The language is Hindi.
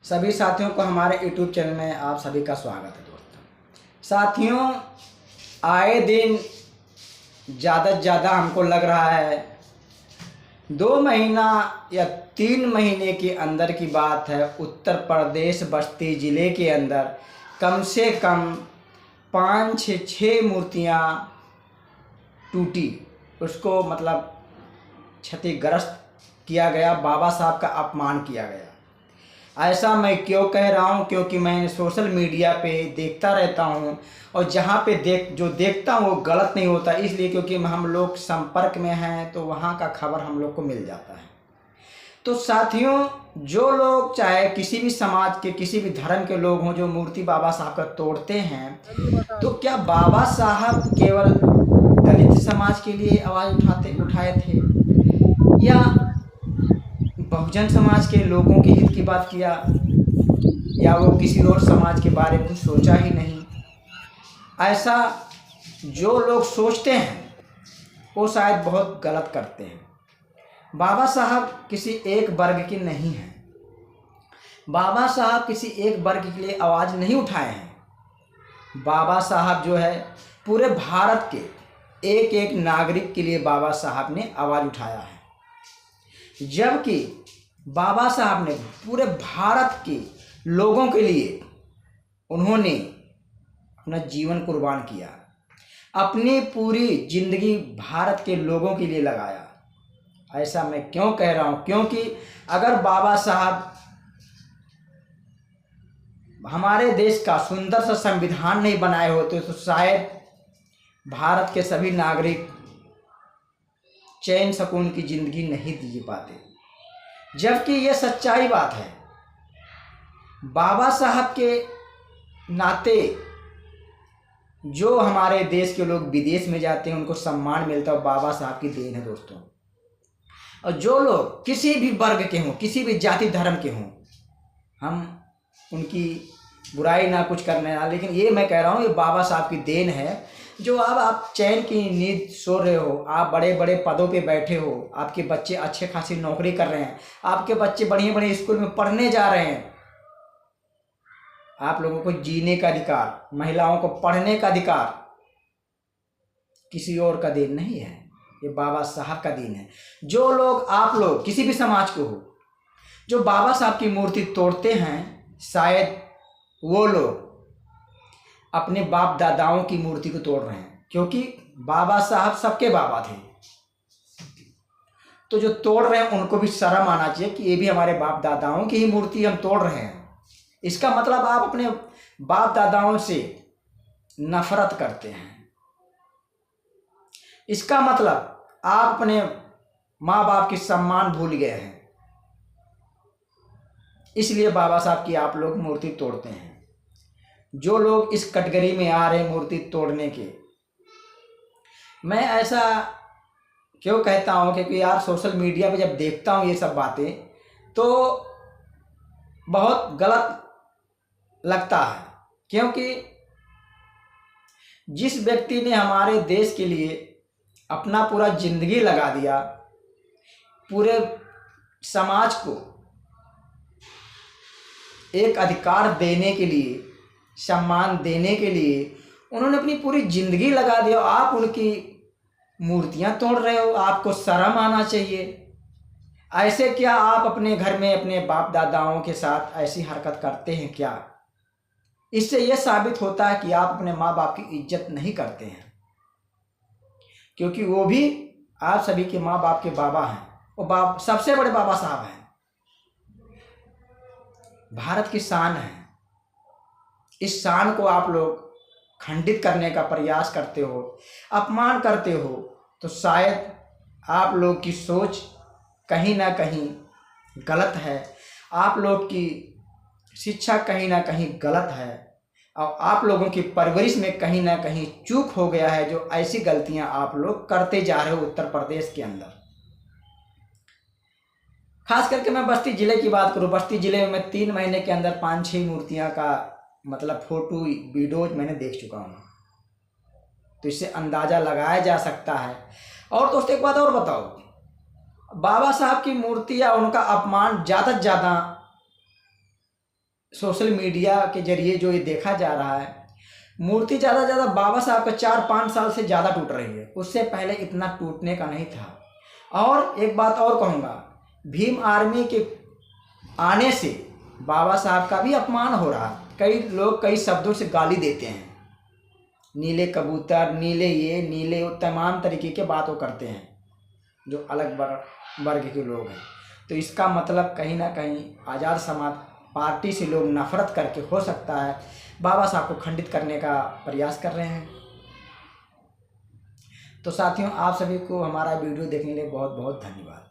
सभी साथियों को हमारे YouTube चैनल में आप सभी का स्वागत है दोस्तों। साथियों, आए दिन ज़्यादा से ज़्यादा हमको लग रहा है 2 महीना या 3 महीने के अंदर की बात है, उत्तर प्रदेश बस्ती ज़िले के अंदर कम से कम 5-6 मूर्तियाँ टूटी, उसको मतलब क्षतिग्रस्त किया गया, बाबा साहब का अपमान किया गया। ऐसा मैं क्यों कह रहा हूँ? क्योंकि मैं सोशल मीडिया पे देखता रहता हूँ और जहाँ पे देखता हूँ वो गलत नहीं होता, इसलिए क्योंकि हम लोग संपर्क में हैं तो वहाँ का खबर हम लोग को मिल जाता है। तो साथियों, जो लोग चाहे किसी भी समाज के किसी भी धर्म के लोग हों जो मूर्ति बाबा साहब का तोड़ते हैं, तो क्या बाबा साहब केवल दलित समाज के लिए आवाज़ उठाए थे या बहुजन समाज के लोगों के हित की बात किया, या वो किसी और समाज के बारे में कुछ सोचा ही नहीं? ऐसा जो लोग सोचते हैं वो शायद बहुत गलत करते हैं। बाबा साहब किसी एक वर्ग के नहीं हैं। बाबा साहब किसी एक वर्ग के लिए आवाज़ नहीं उठाए हैं। बाबा साहब जो है पूरे भारत के एक एक नागरिक के लिए बाबा साहब ने आवाज़ उठाया है, जबकि बाबा साहब ने पूरे भारत के लोगों के लिए उन्होंने अपना जीवन कुर्बान किया, अपनी पूरी जिंदगी भारत के लोगों के लिए लगाया। ऐसा मैं क्यों कह रहा हूँ? क्योंकि अगर बाबा साहब हमारे देश का सुंदर सा संविधान नहीं बनाए होते तो शायद भारत के सभी नागरिक चैन सुकून की जिंदगी नहीं जी पाते। जबकि ये सच्चाई बात है। बाबा साहब के नाते जो हमारे देश के लोग विदेश में जाते हैं उनको सम्मान मिलता है, बाबा साहब की देन है दोस्तों। और जो लोग किसी भी वर्ग के हों, किसी भी जाति धर्म के हों, हम उनकी बुराई ना कुछ करने ना, लेकिन ये मैं कह रहा हूँ ये बाबा साहब की देन है। जो अब आप चैन की नींद सो रहे हो, आप बड़े बड़े पदों पे बैठे हो, आपके बच्चे अच्छे खासी नौकरी कर रहे हैं, आपके बच्चे बढ़िया बढ़िया स्कूल में पढ़ने जा रहे हैं, आप लोगों को जीने का अधिकार, महिलाओं को पढ़ने का अधिकार किसी और का देन नहीं है, ये बाबा साहब का देन है। जो लोग आप लोग किसी भी समाज को हो जो बाबा साहब की मूर्ति तोड़ते हैं, शायद वो लोग अपने बाप दादाओं की मूर्ति को तोड़ रहे हैं, क्योंकि बाबा साहब सबके बाबा थे। तो जो तोड़ रहे हैं उनको भी शर्म आना चाहिए कि ये भी हमारे बाप दादाओं की ही मूर्ति हम तोड़ रहे हैं। इसका मतलब आप अपने बाप दादाओं से नफरत करते हैं। इसका मतलब आप अपने माँ बाप की सम्मान भूल गए हैं, इसलिए बाबा साहब की आप लोग मूर्ति तोड़ते हैं। जो लोग इस कैटेगरी में आ रहे हैं मूर्ति तोड़ने के, मैं ऐसा क्यों कहता हूँ? क्योंकि यार सोशल मीडिया पे जब देखता हूँ ये सब बातें तो बहुत गलत लगता है, क्योंकि जिस व्यक्ति ने हमारे देश के लिए अपना पूरा जिंदगी लगा दिया, पूरे समाज को एक अधिकार देने के लिए, सम्मान देने के लिए उन्होंने अपनी पूरी जिंदगी लगा दिया, आप उनकी मूर्तियां तोड़ रहे हो। आपको शर्म आना चाहिए। ऐसे क्या आप अपने घर में अपने बाप दादाओं के साथ ऐसी हरकत करते हैं क्या? इससे यह साबित होता है कि आप अपने माँ बाप की इज्जत नहीं करते हैं, क्योंकि वो भी आप सभी के माँ बाप के बाबा हैं। वो बाप सबसे बड़े बाबा साहब हैं, भारत की शान है। इस शान को आप लोग खंडित करने का प्रयास करते हो, अपमान करते हो, तो शायद आप लोग की सोच कहीं ना कहीं गलत है, आप लोग की शिक्षा कहीं ना कहीं गलत है, और आप लोगों की परवरिश में कहीं ना कहीं चूक हो गया है, जो ऐसी गलतियां आप लोग करते जा रहे हो उत्तर प्रदेश के अंदर। खास करके मैं बस्ती ज़िले की बात करूं, बस्ती ज़िले में मैं 3 महीने के अंदर 5-6 मूर्तियां का मतलब फोटो वीडियोज मैंने देख चुका हूं, तो इससे अंदाज़ा लगाया जा सकता है। और दोस्तों एक बात और बताओ, बाबा साहब की मूर्ति या उनका अपमान ज़्यादा से ज़्यादा सोशल मीडिया के जरिए जो ये देखा जा रहा है, मूर्ति ज़्यादा से ज़्यादा बाबा साहब का 4-5 साल से ज़्यादा टूट रही है, उससे पहले इतना टूटने का नहीं था। और एक बात और कहूँगा, भीम आर्मी के आने से बाबा साहब का भी अपमान हो रहा है। कई लोग कई शब्दों से गाली देते हैं, नीले कबूतर, नीले ये, नीले वो, तमाम तरीके के बातों करते हैं जो अलग वर्ग के लोग हैं। तो इसका मतलब कहीं ना कहीं आज़ाद समाज पार्टी से लोग नफरत करके हो सकता है बाबा साहब को खंडित करने का प्रयास कर रहे हैं। तो साथियों, आप सभी को हमारा वीडियो देखने के लिए बहुत बहुत धन्यवाद।